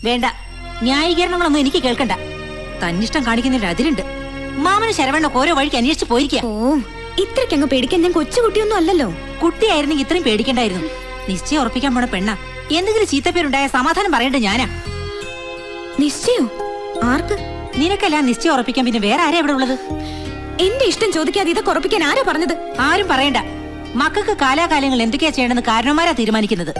വേണ്ട, ന്യായീകരണങ്ങളൊന്നും എനിക്ക് കേൾക്കണ്ട. തന്നിഷ്ടം കാണിക്കുന്നതിൽ അതിരുണ്ട്. മാമന് ശരവണ്ണൊക്കെ ഓരോ വഴിക്ക് അന്വേഷിച്ച് പോയിരിക്കാം. ഓ, ഇത്രയ്ക്കങ്ങ് പേടിക്കാൻ ഞാൻ കൊച്ചുകുട്ടിയൊന്നും അല്ലല്ലോ. കുട്ടിയായിരുന്നെങ്കിൽ ഇത്രയും പേടിക്കണ്ടായിരുന്നു. നിശ്ചയം ഉറപ്പിക്കാൻ പോണ പെണ്ണ. എന്തെങ്കിലും ചീത്തപ്പേരുണ്ടായ സമാധാനം പറയേണ്ടത് ഞാനാ. നിശ്ചയോ? ആർക്ക്? നിനക്കല്ല നിശ്ചയം ഉറപ്പിക്കാൻ പിന്നെ വേറെ ആരാ ഇവിടെ ഉള്ളത്? എന്റെ ഇഷ്ടം ചോദിക്കാതെ ഇതൊക്കെ ഉറപ്പിക്കാൻ ആരാ പറഞ്ഞത്? ആരും പറയണ്ട. മക്കൾക്ക് കാലാകാലങ്ങൾ എന്തൊക്കെയാ ചെയ്യണമെന്ന് കാരണവന്മാരാ തീരുമാനിക്കുന്നത്.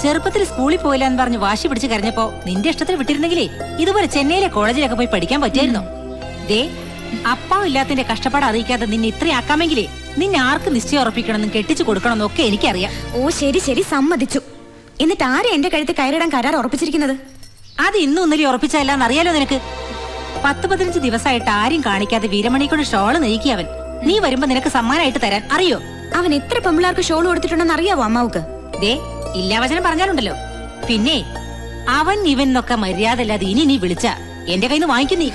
ചെറുപ്പത്തിൽ സ്കൂളിൽ പോയില്ല എന്ന് പറഞ്ഞ് വാശി പിടിച്ച് കരഞ്ഞപ്പോ നിന്റെ ഇഷ്ടത്തിന് വിട്ടിരുന്നെങ്കിലേ ഇതുപോലെ ചെന്നൈയിലെ കോളേജിലൊക്കെ പോയി പഠിക്കാൻ പറ്റിയായിരുന്നോ? ദേ, അപ്പാവും ഇല്ലാത്തിന്റെ കഷ്ടപ്പാട് അറിയിക്കാതെ നിന്നെ ഇത്രയാക്കാമെങ്കിലേ നിന്നെ ആർക്ക് നിശ്ചയം ഉറപ്പിക്കണമെന്നും കെട്ടിച്ചു കൊടുക്കണമെന്നും ഒക്കെ എനിക്കറിയാം. ഓ ശരി ശരി, സമ്മതിച്ചു. എന്നിട്ട് ആരാ എന്റെ കഴുത്ത് കയറിടാൻ കരാർ ഉറപ്പിച്ചിരിക്കുന്നത്? അത് ഇന്നും ഇന്നലെ ഉറപ്പിച്ചതല്ലാന്ന് അറിയാലോ നിനക്ക്. 10-15 ദിവസമായിട്ട് ആരും കാണിക്കാതെ വീരമണി കൊണ്ട് ഷോള് നെയ്ക്കിയവൻ. നീ വരുമ്പോ നിനക്ക് സമ്മാനമായിട്ട് തരാൻ അറിയോ? അവൻ എത്ര പെമ്പിള്ളാർക്ക് ഷോൾ കൊടുത്തിട്ടുണ്ടെന്ന് അറിയാവോ അമ്മാവുക്ക്? ദേ, ഇല്ലാ വചനം പറഞ്ഞാലുണ്ടല്ലോ. പിന്നെ അവൻ ഇവൻ എന്നൊക്കെ മര്യാദ അല്ലാതെ ഇനി നീ വിളിച്ച എന്റെ കയ്യിൽ നിന്ന് വാങ്ങിക്കും നീ.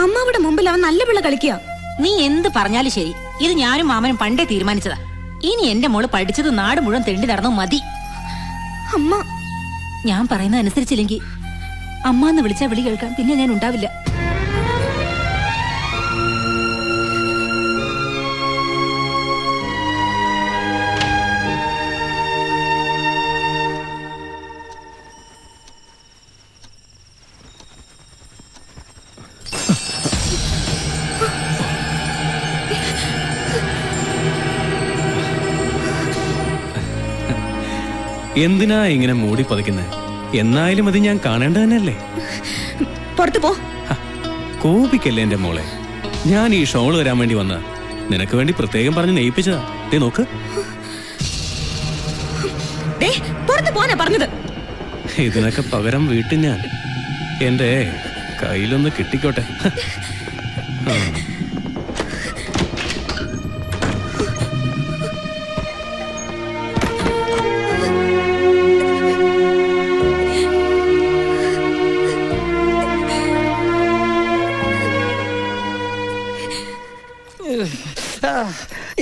അമ്മാവിടെ മുമ്പിൽ അവൻ നല്ല പിള്ള കളിക്കുക. നീ എന്ത് പറഞ്ഞാലും ശരി, ഇത് ഞാനും മാമനും പണ്ടേ തീരുമാനിച്ചതാ. ഇനി എന്റെ മോള് പഠിച്ചത് നാട് മുഴുവൻ തെണ്ടി നടന്നു മതി. അമ്മ, ഞാൻ പറയുന്നത് അനുസരിച്ചില്ലെങ്കിൽ അമ്മ എന്ന് വിളിച്ചാ വിളി കേൾക്കാൻ പിന്നെ ഞാൻ ഉണ്ടാവില്ല. എന്തിനാ ഇങ്ങനെ മൂടി പതിക്കുന്നത്? എന്നായാലും അത് ഞാൻ കാണേണ്ട തന്നെയല്ലേ. പുറത്തു പോ. കോപിക്കല്ലേ എന്റെ മോളെ. ഞാൻ ഈ ഷോള് വരാൻ വേണ്ടി വന്ന നിനക്ക് വേണ്ടി പ്രത്യേകം പറഞ്ഞ് നെയ്പ്പിച്ചതാ. ദേ നോക്ക്. പുറത്തു പോനാ പറഞ്ഞത്. ഇതിനൊക്കെ പകരം വീട്ടിൽ ഞാൻ എന്റെ കയ്യിലൊന്ന് കിട്ടിക്കോട്ടെ.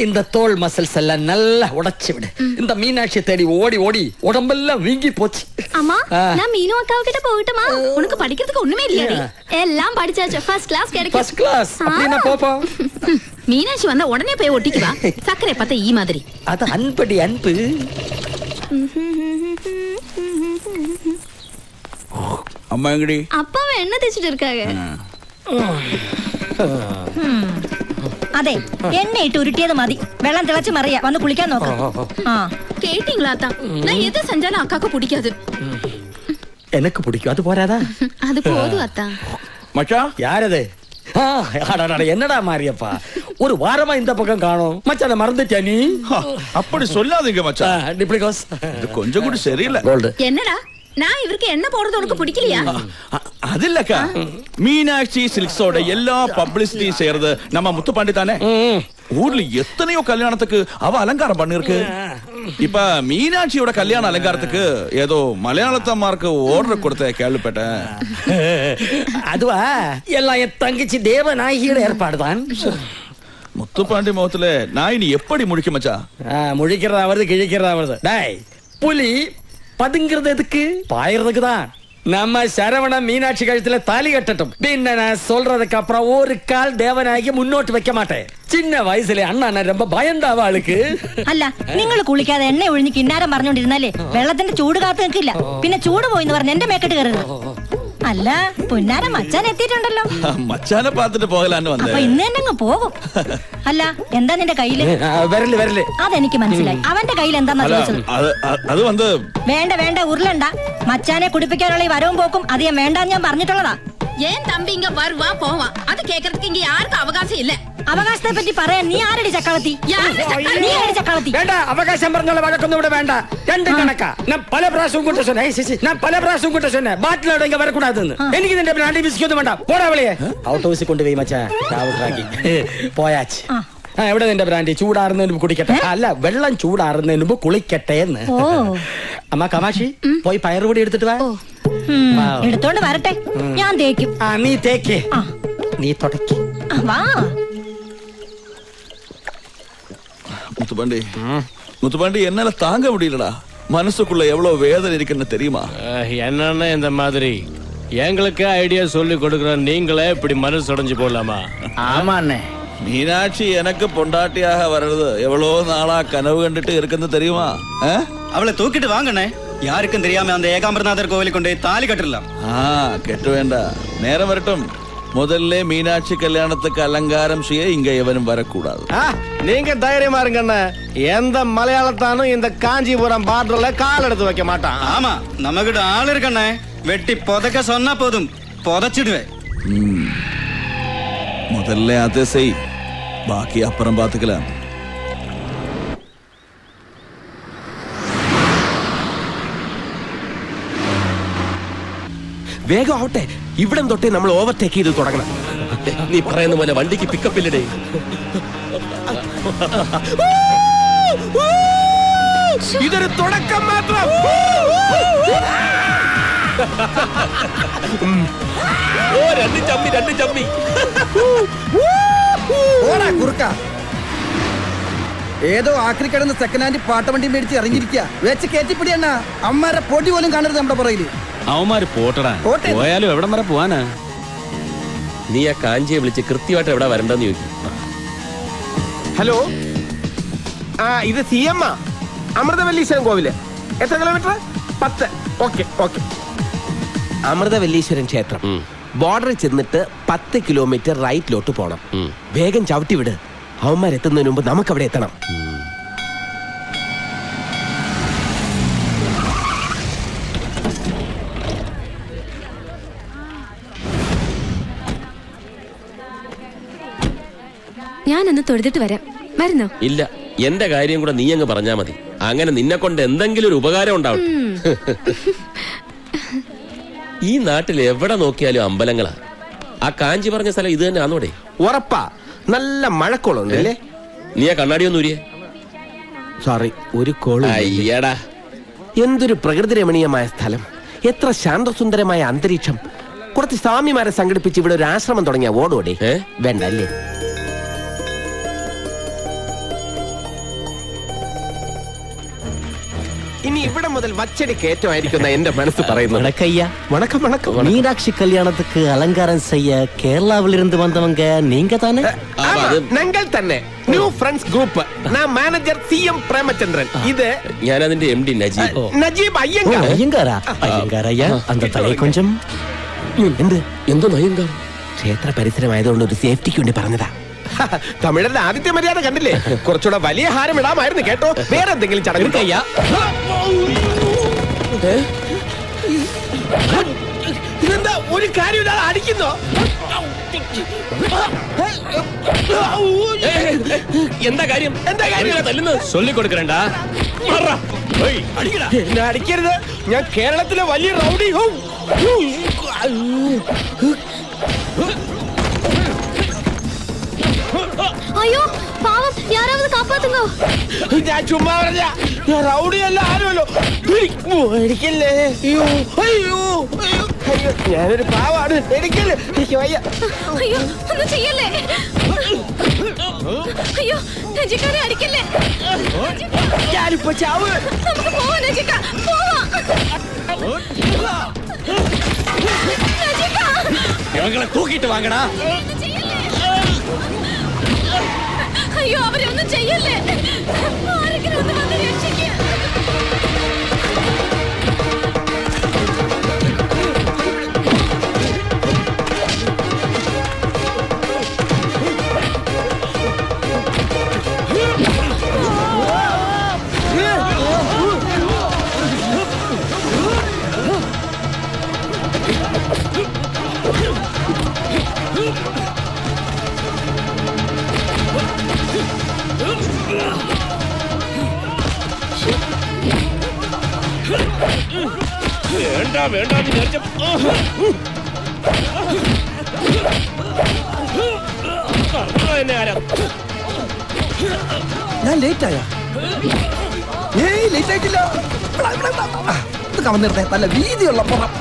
இந்த தோல் மசில்ஸ் எல்லாம் நல்லா உடைச்சு விடு. இந்த மீனாட்சி தேடி ஓடி ஓடி உடம்பெல்லாம் வீங்கி போச்சு. அம்மா, நான் மீனு அக்காவு கிட்ட போகட்டுமா? உனக்கு படிக்கிறதுக்கு ஒண்ணுமே இல்லையாடி? எல்லாம் படிச்சாச்சு. ஃபர்ஸ்ட் கிளாஸ் கிடைக்கும். ஃபர்ஸ்ட் கிளாஸ் அப்படினா போப்போ. மீனாட்சி வந்தா உடனே போய் ஒட்டிக்குவா. சக்கரை பார்த்தா ஈ மாதிரி. அது அன்படி அன்பு. அம்மா எங்கடி? அப்பாவை என்ன தேய்ச்சிட்டு இருக்காங்க? അതെ, എണ്ണയിട്ട് ഉരുട്ടിയത് മതി. വെള്ളം തിളച്ച് മറിയാ. വന്ന് കുളിക്കാൻ നോക്കാം. கேட்டீங்களா அத்தா? நான் எது செஞ்சாலும் அக்காக்கு பிடிக்காது. எனக்கு பிடிக்கும். அது போறாதா? அது போதும் அத்தா. மச்சான், யாரது? என்னடா மாரியப்பா, ஒரு வாரமா இந்த பக்கம் காணோம். மச்சான் மறந்துட்டியா நீ? அப்படி சொல்லாதீங்க மச்சான். டிப்ளிகோஸ் இது கொஞ்சம் கூட சரியில்லை. கோல்டு. என்னடா, நான் இவருக்கு என்ன போடுறது உனக்கு பிடிக்கலையா? அது இல்லக்கா, மீனாட்சி சில்க்ஸோட எல்லா பப்ளிசிட்டியும் செய்யறது நம்ம முத்துப்பாண்டி தானே. ஊர்ல எத்தனையோ கல்யாணத்துக்கு அவ அலங்காரம் பண்ணிருக்கு. இப்ப மீனாட்சியோட கல்யாண அலங்காரத்துக்கு ஏதோ மலையாளத்தம்மாருக்கு ஓர்டர் கொடுத்த கேள்விப்பட்டேன். அதுவா, எல்லாம் என் தங்கச்சி தேவநாயகியோட ஏற்பாடுதான். முத்துப்பாண்டி முகத்துல நான் இனி எப்படி முழிக்க மச்சா? முழிக்கிறதா வருது, கிழிக்கிறதா வருது. டாய், புலி பதுங்கிறது எதுக்கு? பாயறதுக்கு தான். நம்ம சரவண மீனாட்சி கழுத்துல தாலி கட்டட்டும். பின்ன நான் சொல்றதுக்கு அப்புறம் ஒரு கால் தேவநாயகி முன்னோட்டு வைக்க மாட்டேன். சின்ன வயசுல அண்ணா ரொம்ப பயந்தாவ ആൾക്ക്. അല്ല, നിങ്ങൾ കുളിക്കാതെ എണ്ണ ഒഴിഞ്ഞ് കിന്നാരം പറഞ്ഞോണ്ടിരുന്നാലേ വെള്ളത്തിന്റെ ചൂട് കാത്തു നിൽക്കില്ല. പിന്നെ ചൂട് പോയിന്ന് പറഞ്ഞ് എന്റെ മേക്കെട്ട് കയറുന്നത്. അല്ല, പുന്നാര മച്ചാൻ എത്തിയിട്ടുണ്ടല്ലോ. മച്ചാനെ പാത്തിട്ട് പോകലാന്ന് വന്നേ. അപ്പൊ ഇന്ന് തന്നെ അങ്ങ് പോകും. അല്ല, എന്താ നിന്റെ കയ്യില്? വിരല്. അതെനിക്ക് മനസ്സിലായി. അവന്റെ കയ്യിൽ എന്താന്നാ ചോദിച്ചത്? അത് വന്ന് വേണ്ട വേണ്ട, ഉരുളണ്ട. മച്ചാനെ കുടിപ്പിക്കാനുള്ള ഈ വരവും പോക്കും അധികം വേണ്ടാന്ന് ഞാൻ പറഞ്ഞിട്ടുള്ളതാ. ஏன் தம்பி இங்க வருவா போவா? அது கேக்குறதுக்கு இங்க யாருக்கும் அவகாசம் இல்ல. അവകാശത്തെ പറ്റി പറയാൻ നീ ആരടി ചക്കളത്തി? നീ ആരടി ചക്കളത്തി? വേണ്ട, അവകാശം പറഞ്ഞുള്ള വഴക്കൊന്നും ഇവിടെ വേണ്ട. രണ്ട് കണക്കാ. ഞാൻ പല പ്രാവശ്യം കൂട്ട சொன்னே. ഞാൻ പല പ്രാവശ്യം കൂട്ട சொன்னே. ബാറ്റിലോടെ ഇങ്ങ വരക്കൂടാതെന്ന്. എനിക്ക് നിന്റെ ബ്രാൻഡി ബിസ്ക്കൊന്നും വേണ്ട. പോടാ വിളിയെ. ഔട്ട് ഹൗസിൽ കൊണ്ടുപോയി മച്ചാ. ചാവുറാക്കി പോയാച്ച്. എവിടെ നിന്റെ ബ്രാൻഡി? ചൂടാറുന്നതിന് മുമ്പ് കുടിക്കട്ടെ. അല്ല, വെള്ളം ചൂടാറുന്നതിന് മുമ്പ് കുളിക്കട്ടെ എന്ന്. അമ്മ കമാഷി, പോയി പയറുപൊടി എടുത്തിട്ട് വാ. എടുത്തോണ്ട് വരട്ടെ, ഞാൻ തേക്കും. നീ തേക്ക്, നീ തുടയ്ക്ക്. വാ முத்துப்பாண்டி, முத்துப்பாண்டி, என்னால தாங்க முடியலடா. மனசுக்குள்ள எவ்வளவு வேதனை இருக்குன்னு தெரியுமா? என்னன்னா இந்த மாதிரி எங்களுக்கு ஐடியா சொல்லி கொடுக்குற நீங்களே இப்படி மனசு உடைஞ்சு போடலாமா? ஆமா அண்ணே. மீனாட்சி எனக்கு பொண்டாட்டியாக வர்றது எவ்வளவு நாளா கனவு கண்டுட்டு இருக்குன்னு தெரியுமா? அவளை தூக்கிட்டு வாங்கண்ணே. யாருக்கும் தெரியாம அந்த ஏகாம்பரநாதர் கோவிலை கொண்டு தாலி கட்டிடலாம். கெட்டு வேண்டாம், நேரம் வரட்டும். முதல்ல மீனாட்சி கல்யாணத்துக்கு அலங்காரம் செய்ய இங்க எவனும் வரக்கூடாது. நீங்க தைரியமா இருங்கண்ணே. எந்த மலையாளத்தானும் இந்த காஞ்சிபுரம் பார்டர்ல கால் எடுத்து வைக்க மாட்டான். ஆமா, நம்மகிட்ட ஆள் இருக்கண்ணே. வெட்டி புதைக்க சொன்னா போதும், புதைச்சிடுவேன். முதல்ல அதை செய், பாக்கி அப்புறம் பாத்துக்கலாம். വേഗം ആവട്ടെ, ഇവിടം തൊട്ടേ നമ്മൾ ഓവർടേക്ക് ചെയ്ത് തുടങ്ങണം. നീ പറയുന്ന പോലെ വണ്ടിക്ക് പിക്കപ്പ് ഇല്ലടേ. ഇതൊരു തുടക്കം മാത്രം. രണ്ട് ചമ്മി കുറുക്ക ഏതോ ആക്രി കിടന്ന് സെക്കൻഡ് ഹാൻഡ് പാട്ടവണ്ടി മേടിച്ച് ഇറങ്ങിയിരിക്കുക. വെച്ച് കയറ്റിപ്പിടിയണ്ണ. അമ്മമാരെ പൊടി പോലും കാണരുത് നമ്മുടെ പുറകില്. അവന്മാര് പോട്ടടാ, പോയാലും എവിടം വരെ പോവാനാ? നീ ആ കാഞ്ചിയെ വിളിച്ച് കൃത്യമായിട്ട് എവിടെ വരണ്ടെന്ന് ചോദിക്കും. ഹലോ, ഇത് CM അമൃതവല്ലീശ്വരൻ കോവില്. എത്ര കിലോമീറ്റർ? 10. ഓക്കെ. അമൃതവല്ലീശ്വരൻ ക്ഷേത്രം ബോർഡറിൽ ചെന്നിട്ട് 10 കിലോമീറ്റർ റൈറ്റിലോട്ട് പോണം. വേഗം ചവിട്ടി വിട്. അവന്മാരെത്തുന്നതിന് മുമ്പ് നമുക്ക് അവിടെ എത്തണം. ഞാനൊന്ന് തൊഴുതിട്ട് വരാം. വരുന്നോ? ഇല്ല, എന്റെ കാര്യം കൂടെ നീ അങ്ങ് പറഞ്ഞാ മതി. അങ്ങനെ നിന്നെ കൊണ്ട് എന്തെങ്കിലും ഒരു ഉപകാരം ഉണ്ടാവും. ഈ നാട്ടിൽ എവിടെ നോക്കിയാലും അമ്പലങ്ങളാ. ആ കാഞ്ചി പറഞ്ഞ സ്ഥലം ഇത് തന്നെ ആണോടെ? ഉറപ്പാ. നല്ല മഴക്കോളുണ്ട് അല്ലേ? നീ ആ കണ്ണാടി ഒന്നൂരിയേ. സോറി, ഒരു കോള്. അയ്യടാ, എന്തൊരു പ്രകൃതി രമണീയമായ സ്ഥലം, എത്ര ശാന്തസുന്ദരമായ അന്തരീക്ഷം. കുറച്ച് സ്വാമിമാരെ സംഘടിപ്പിച്ച് ഇവിടെ ഒരു ആശ്രമം തുടങ്ങിയ ഓടോടെ. വേണ്ട അല്ലേ? இனி இவ்விடம் முதல் வச்சடி கேட்டமாയിരിക്കും என்ற மனசு പറയുന്നു. வணக்கம். மீனாட்சி கல்யாணத்துக்கு அலங்காரம் செய்ய கேரளாவில் இருந்து வந்தவங்க நீங்க தானே? ഞങ്ങൾ തന്നെ. New friends group. நான் മാനേജർ CM പ്രേമചന്ദ്രൻ. ഇത് ഞാൻ അതിന്റെ MD നജീബ് ஐயங்காரா ஐயா, அந்த தலை கொஞ்சம் എന്തോ നയങ്കാർ. ക്ഷേത്ര പരിസരമായതുകൊണ്ട് ഒരു സേഫ്റ്റിക്ക് വേണ്ടി പറഞ്ഞതാ. തമിഴരുടെ ആദിത്യ മര്യാദ കണ്ടില്ലേ? കുറച്ചുകൂടെ വലിയ ഹാരം ഇടാമായിരുന്നു കേട്ടോ. വേറെ എന്തെങ്കിലും ചടങ്ങ്. ഇതെന്താ ഒരു കാര്യമില്ലാതെ അടിക്കുന്നോ? എന്താ കാര്യം തല്ലുന്നത്? சொல்லிக்கொடுக்கறேன்டா. എന്നെ അടിക്കരുത്. ഞാൻ കേരളത്തിലെ വലിയ റൗഡി. അയ്യോ പാവം, യാരാவது കാപ്പാത്തുങ്ങോ. ഞാൻ ചുമ്മാ പറഞ്ഞ റൗഡിയല്ല, ആരുമല്ലോ. എനിക്കല്ലേ. ഞാനൊരു പാവാണ്. എനിക്കല്ലേ, എനിക്ക് വയ്യ. അയ്യോ ഒന്നും ചെയ്യല്ലേ. അയ്യോ രജിക്കാരെ അടിക്കല്ലേ. ഞാനിപ്പോ ചാവ്. നമുക്ക് പോവാം രജിക്ക, പോവാം. രജിക്ക, இவங்களை தூக்கிட்டு வாங்கடா. ഒന്നും ചെയ്യല്ലേ. അയ്യോ അവരെ ഒന്നും ചെയ്യല്ലേ. ആരെങ്കിലും ഒന്ന് വന്ന് രക്ഷിക്കുക. വേണ്ടാന്ന് വിചാരിച്ച ഞാൻ ലേറ്റ് ആയ? ലേറ്റ് ആയിട്ടില്ല. കവന്നിരുന്നേ, നല്ല വീതിയുള്ള പുറം.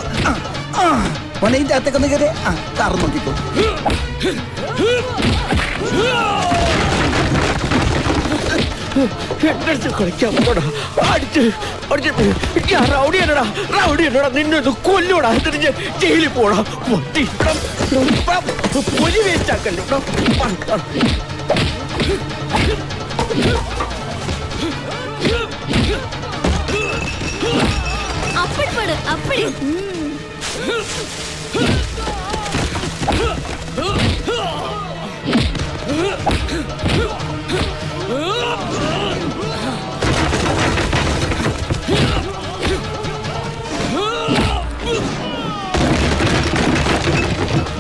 ഇതിന്റെ അകത്തേക്കൊന്ന് കയറി കാറ് നോക്കിക്കോ. എന്റെ അടുത്ത് കളിക്കാൻ പോടാ. ഞാൻ റൗഡിയാണോടാ നിന്നെ ഇത് കൊല്ലൂടാ. എന്നിട്ട് ഞാൻ ജയിലിൽ പോടാ. പൊലി വേസ്റ്റ് ആക്കല്ലോ. அப்படி படு அப்படி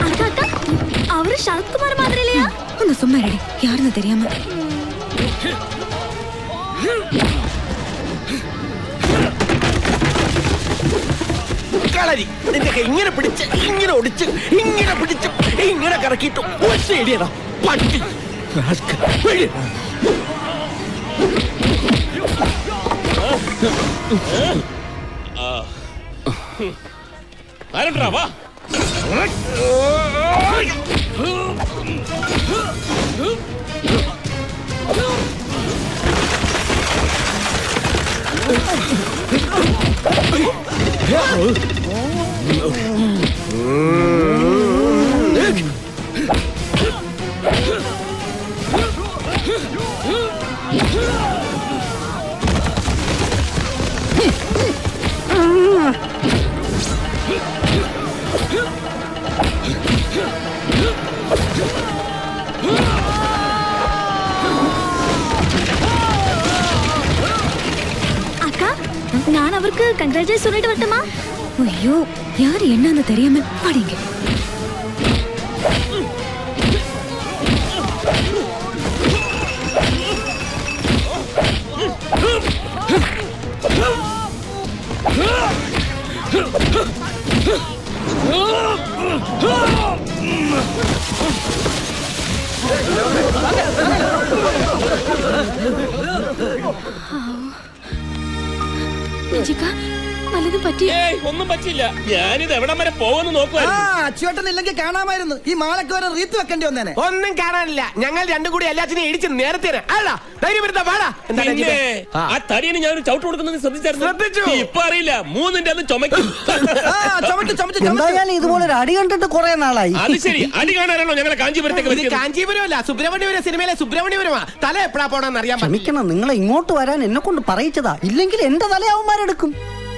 அக்கா அக்கா அவரு சரத்குமார் மாதிரி இல்லையா? ഒന്ന് സുമ്മാ റെഡി യാരെന്ന് തെരിയാമ. കളരി നിന്റെ ഇങ്ങനെ പിടിച്ച് ഇങ്ങനെ ഒടിച്ച് ഇങ്ങനെ പിടിച്ച് ഇങ്ങനെ കറക്കിയിട്ട് ഒറ്റയടിയടാ പട്ടി. ആരണ്ടാ വാ. அக்கா நான் அவருக்கு கங்க்ராச்சுலேட் சொல்லிட்டு வரட்டுமா? ஐயோ யார் என்னன்னு தெரியாம பாடிங்க. രജിക വല്ലതും പറ്റി? ഏയ് ഒന്നും പറ്റില്ല. ഞാനിത് എവിടം വരെ പോകുന്നു നോക്കുവായിരുന്നു. അച്ചുവേട്ടനില്ലെങ്കിൽ കാണാമായിരുന്നു. ഈ മാലക്ക് വരെ റീത്ത് വെക്കേണ്ടി വന്നേനെ. ഒന്നും കാണാനില്ല. ഞങ്ങൾ രണ്ടും കൂടി എല്ലാത്തിനെയും ഇടിച്ച് നേരത്തെ പിന്നെ ആ തടിയന് ഞാൻ ചവിട്ട് കൊടുക്കുന്നത് ശ്രദ്ധിച്ചായിരുന്നു. ഇപ്പൊ അറിയില്ല. മൂന്നിന്റെ അന്ന് ചുമക്കും. എന്തായാലും ഇതുപോലെ ഒരു അടി കണ്ടിട്ട് കുറെ നാളായി. അത് ശരി. അടി കാണാനാണോ ഞങ്ങളെ കാഞ്ചീപുരത്തേക്ക് വരുന്നത്? കാഞ്ചീപുരമല്ല, സുബ്രഹ്മണ്യപുരം സിനിമയിലെ സുബ്രഹ്മണ്യപുരമാ. തല എപ്പോഴാ പോണെന്ന് അറിയാൻ പറ്റും. ക്ഷമിക്കണം, നിങ്ങളെ ഇങ്ങോട്ട് വരാൻ എന്നെ കൊണ്ട് പറയിച്ചതാ. ഇല്ലെങ്കിൽ എന്റെ തലയാവന്മാരെടുക്കും.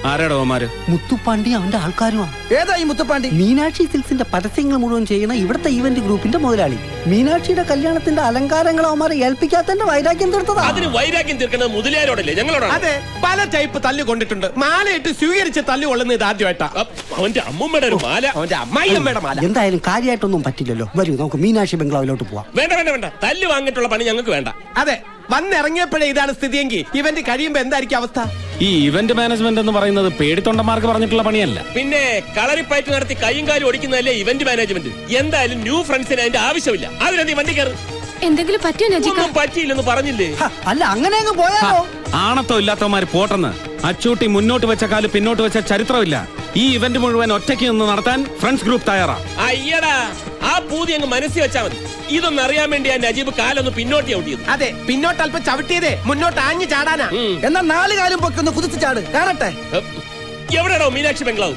ആരാടോ അവന്മാര്? മുത്തുപ്പാണ്ടി അവന്റെ ആൾക്കാരുമാണ്. ഏതാ ഈ മുത്തപ്പാണ്ടി? മീനാക്ഷി സിൽക്സിന്റെ പരസ്യങ്ങൾ മുഴുവൻ ചെയ്യുന്ന ഇവിടുത്തെ ഈവന്റ് ഗ്രൂപ്പിന്റെ മുതലാളി. മീനാക്ഷിയുടെ കല്യാണത്തിന്റെ അലങ്കാരങ്ങൾ അവന്മാരെ ഏൽപ്പിക്കാത്തന്റെ വൈരാഗ്യം തീർത്തതാ. അതിന് വൈരാഗ്യം തീർക്കുന്നത് മുതലാരോടല്ലേ, ഞങ്ങളോടാണ്. അതെ, പല ടൈപ്പ് തല്ലു കൊണ്ടിട്ടുണ്ട്. മാലയിട്ട് സ്വീകരിച്ച് തല്ലു കൊള്ളുന്നത് ഇത് ആദ്യമായിട്ടാ. അവന്റെ അമ്മൂമ്മയുടെ ഒരു മാല, അവന്റെ അമ്മായിയമ്മയുടെ മാല. എന്തായാലും കാര്യമായിട്ടൊന്നും പറ്റില്ലല്ലോ. വരൂ നമുക്ക് മീനാക്ഷി ബംഗ്ലാവിലോട്ട് പോവാം. വേണ്ട വേണ്ട വേണ്ട. തല്ല് വാങ്ങിയിട്ടുള്ള പണി ഞങ്ങൾക്ക് വേണ്ട. അതെ, വന്നിറങ്ങിയപ്പോഴേ ഇതാണ് സ്ഥിതിയെങ്കിൽ ഇവന്റ് കഴിയുമ്പോ എന്തായിരിക്കും അവസ്ഥ? ഈ ഇവന്റ് മാനേജ്മെന്റ് എന്ന് പറയുന്നത് പേടിത്തൊണ്ടന്മാർക്ക് പറഞ്ഞിട്ടുള്ള പണിയല്ല. പിന്നെ കളറിപ്പയറ്റ് നടത്തി കൈയും കാലും ഒടിക്കുന്നതല്ലേ ഇവന്റ് മാനേജ്മെന്റ്. എന്തായാലും ന്യൂ ഫ്രണ്ട്സിന് അതിന്റെ ആവശ്യമില്ല. അതിനെ വണ്ടി കയറി. എന്തെങ്കിലും പറ്റിയോ രജിക? ഒന്നും പറ്റിയില്ലെന്ന് പറഞ്ഞില്ലേ? അല്ല അങ്ങനെ അങ്ങ് പോയാലോ? ആണത്തോ ഇല്ലാത്തവന്മാര് പോട്ടെന്ന്. അച്ചൂട്ടി മുന്നോട്ട് വെച്ച കാല് പിന്നോട്ട് വെച്ച ചരിത്രമില്ല. ഈ ഇവന്റ് മുഴുവൻ ഒറ്റയ്ക്ക് നിന്ന് നടത്താൻ ഫ്രണ്ട്സ് ഗ്രൂപ്പ് തയ്യാറാ. അയ്യടാ, ആ പൂതി അങ്ങ് മനസ്സിൽ വെച്ചാൽ മതി. ഇതൊന്നും അറിയാൻ വേണ്ടി ആ നജീബ് കാലൊന്ന് പിന്നോട്ട് ചവിട്ടിയത്. അതെ, പിന്നോട്ട് അല്പം ചവിട്ടിയതേ മുന്നോട്ട് ആഞ്ഞു ചാടാനാ. എന്നാ 4 കാലും പൊക്കൊന്ന് കുതിച്ച് ചാട് കാണട്ടെ. എവിടെയാണോ മീനാക്ഷി ബംഗ്ലാവ്?